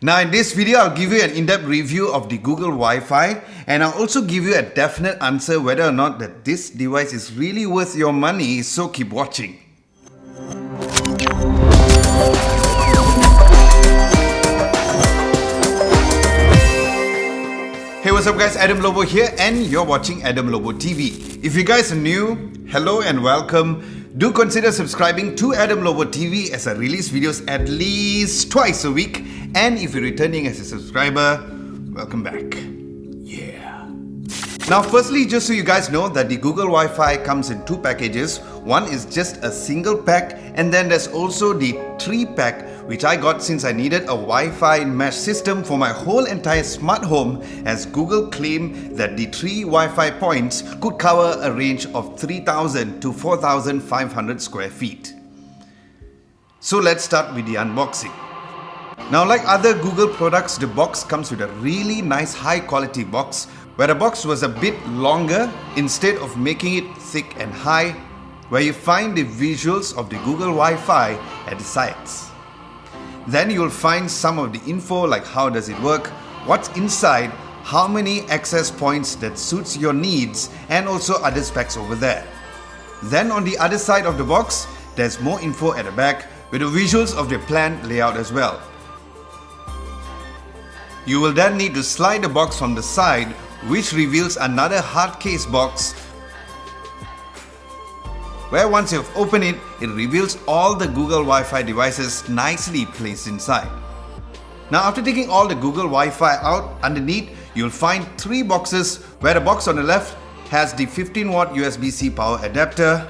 Now in this video, I'll give you an in-depth review of the Google Wi-Fi, and I'll also give you a definite answer whether or not that this device is really worth your money, so keep watching. Hey, what's up guys, Adam Lobo here and you're watching Adam Lobo TV. If you guys are new, hello and welcome. Do consider subscribing to Adam Lobo TV as I release videos at least twice a week. And if you're returning as a subscriber, welcome back. Yeah. Now firstly, just so you guys know that the Google Wi-Fi comes in two packages. One is just a single pack, and then there's also the 3-pack, which I got since I needed a Wi-Fi mesh system for my whole entire smart home, as Google claimed that the 3 Wi-Fi points could cover a range of 3,000 to 4,500 square feet. So let's start with the unboxing. Now, like other Google products, the box comes with a really nice high quality box, where the box was a bit longer instead of making it thick and high, where you find the visuals of the Google Wi-Fi at the sides. Then you'll find some of the info like how does it work, what's inside, how many access points that suits your needs, and also other specs over there. Then on the other side of the box, there's more info at the back with the visuals of the planned layout as well. You will then need to slide the box from the side, which reveals another hard case box, where once you've opened it, it reveals all the Google Wi-Fi devices nicely placed inside. Now after taking all the Google Wi-Fi out, underneath you'll find 3 boxes, where the box on the left has the 15-watt USB-C power adapter.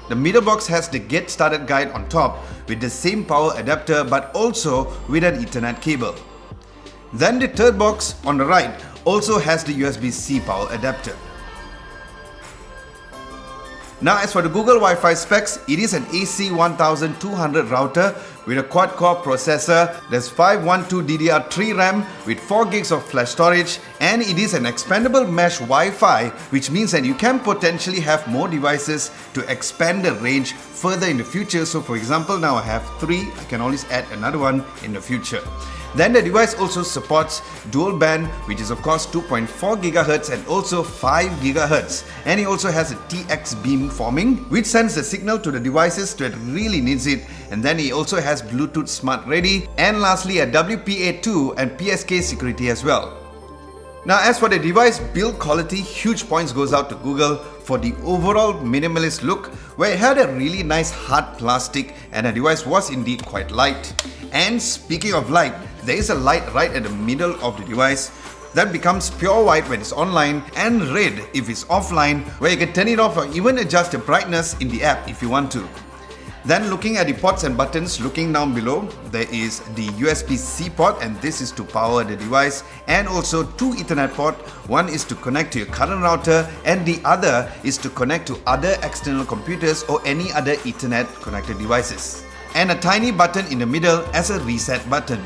The middle box has the Get Started guide on top with the same power adapter but also with an Ethernet cable. Then the third box on the right also has the USB-C power adapter. Now as for the Google Wi-Fi specs, it is an AC1200 router with a quad-core processor. There's 512DDR3 RAM with 4 gigs of flash storage, and it is an expandable mesh Wi-Fi, which means that you can potentially have more devices to expand the range further in the future. So for example, now I have 3, I can always add another one in the future. Then the device also supports dual band, which is of course 2.4 GHz and also 5 GHz. And it also has a TX beam forming, which sends the signal to the devices that really needs it. And then it also has Bluetooth Smart Ready, and lastly a WPA2 and PSK security as well. Now as for the device build quality, huge points goes out to Google for the overall minimalist look, where it had a really nice hard plastic and the device was indeed quite light. And speaking of light, there is a light right at the middle of the device that becomes pure white when it's online and red if it's offline, where you can turn it off or even adjust the brightness in the app if you want to. Then looking at the ports and buttons, looking down below, there is the USB-C port, and this is to power the device, and also 2 Ethernet ports. One is to connect to your current router and the other is to connect to other external computers or any other Ethernet connected devices. And a tiny button in the middle as a reset button.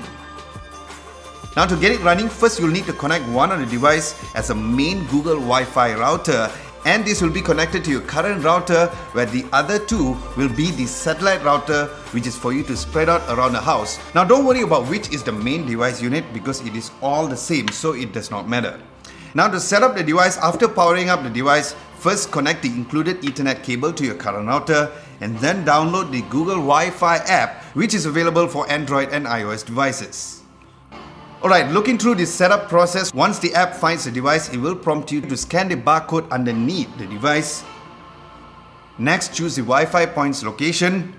Now to get it running, first you'll need to connect one of the device as a main Google Wi-Fi router, and this will be connected to your current router, where the other 2 will be the satellite router, which is for you to spread out around the house. Now don't worry about which is the main device unit because it is all the same, so it does not matter. Now to set up the device, after powering up the device, first connect the included Ethernet cable to your current router and then download the Google Wi-Fi app, which is available for Android and iOS devices. Alright, looking through the setup process, once the app finds the device, it will prompt you to scan the barcode underneath the device. Next, choose the Wi-Fi point's location,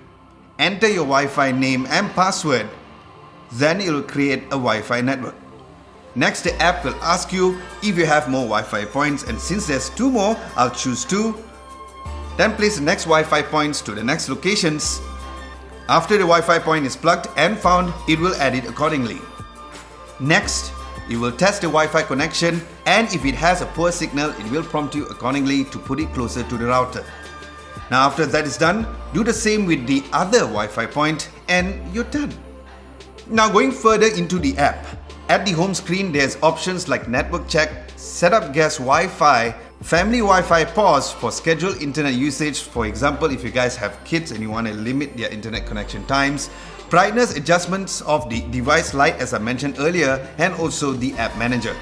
enter your Wi-Fi name and password, then it will create a Wi-Fi network. Next, the app will ask you if you have more Wi-Fi points, and since there's 2 more, I'll choose 2. Then place the next Wi-Fi points to the next locations. After the Wi-Fi point is plugged and found, it will add it accordingly. Next, you will test the Wi-Fi connection, and if it has a poor signal, it will prompt you accordingly to put it closer to the router. Now after that is done, do the same with the other Wi-Fi point and you're done. Now going further into the app, at the home screen there's options like network check, set up guest Wi-Fi, Family Wi-Fi pause for scheduled internet usage. For example, if you guys have kids and you want to limit their internet connection times. Brightness adjustments of the device light, as I mentioned earlier, and also the app manager.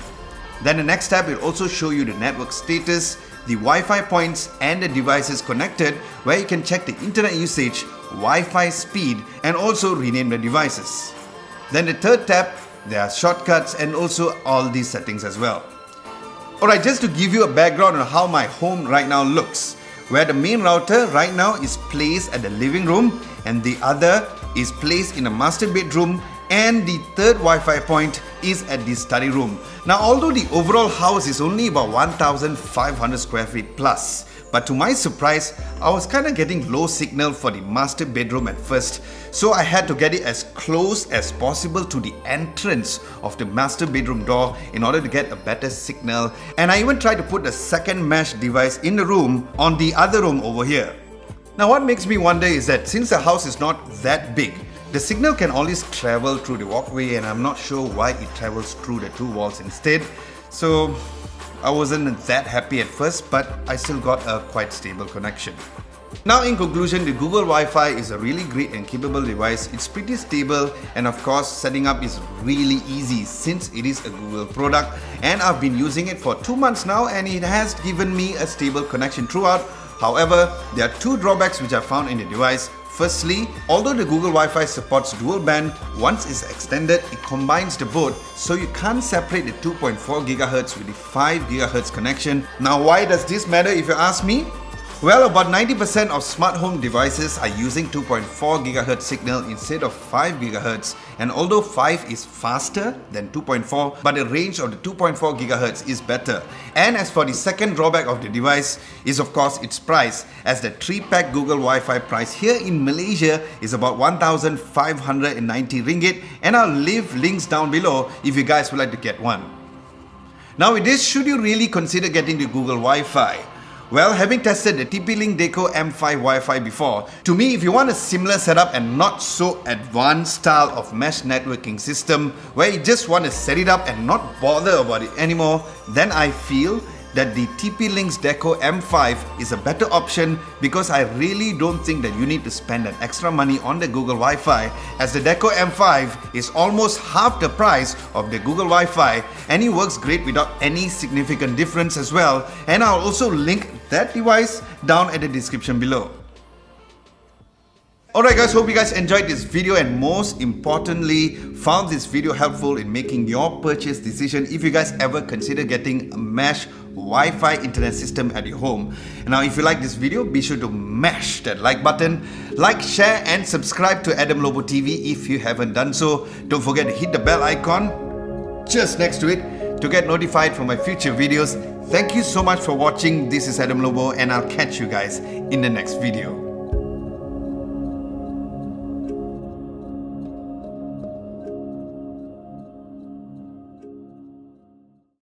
Then the next tab will also show you the network status, the Wi-Fi points and the devices connected, where you can check the internet usage, Wi-Fi speed, and also rename the devices. Then the third tab, there are shortcuts and also all these settings as well. Alright, just to give you a background on how my home right now looks, where the main router right now is placed at the living room and the other is placed in a master bedroom, and the third Wi-Fi point is at the study room. Now, although the overall house is only about 1,500 square feet plus, but to my surprise, I was kind of getting low signal for the master bedroom at first, so I had to get it as close as possible to the entrance of the master bedroom door in order to get a better signal, and I even tried to put the second mesh device in the room on the other room over here. Now, what makes me wonder is that since the house is not that big, the signal can always travel through the walkway, and I'm not sure why it travels through the two walls instead. So I wasn't that happy at first, but I still got a quite stable connection. Now, in conclusion, the Google Wi-Fi is a really great and capable device. It's pretty stable, and of course setting up is really easy since it is a Google product, and I've been using it for 2 months now and it has given me a stable connection throughout. However, there are two drawbacks which I found in the device. Firstly, although the Google Wi-Fi supports dual band, once it's extended, it combines the both, so you can't separate the 2.4 GHz with the 5 GHz connection. Now, why does this matter if you ask me? Well, about 90% of smart home devices are using 2.4 GHz signal instead of 5 GHz, and although 5 is faster than 2.4, but the range of the 2.4 GHz is better. And as for the second drawback of the device is of course its price, as the 3-pack Google Wi-Fi price here in Malaysia is about 1,590 ringgit, and I'll leave links down below if you guys would like to get one. Now with this, should you really consider getting the Google Wi-Fi? Well, having tested the TP-Link Deco M5 Wi-Fi before, to me, if you want a similar setup and not so advanced style of mesh networking system where you just want to set it up and not bother about it anymore, then I feel that the TP-Link's Deco M5 is a better option, because I really don't think that you need to spend an extra money on the Google Wi-Fi, as the Deco M5 is almost half the price of the Google Wi-Fi, and it works great without any significant difference as well, and I'll also link that device down at the description below. Alright guys, hope you guys enjoyed this video and most importantly found this video helpful in making your purchase decision if you guys ever consider getting a mesh Wi-Fi internet system at your home. Now if you like this video, be sure to mash that like button, like, share and subscribe to Adam Lobo TV if you haven't done so. Don't forget to hit the bell icon just next to it to get notified for my future videos. Thank you so much for watching. This is Adam Lobo and I'll catch you guys in the next video.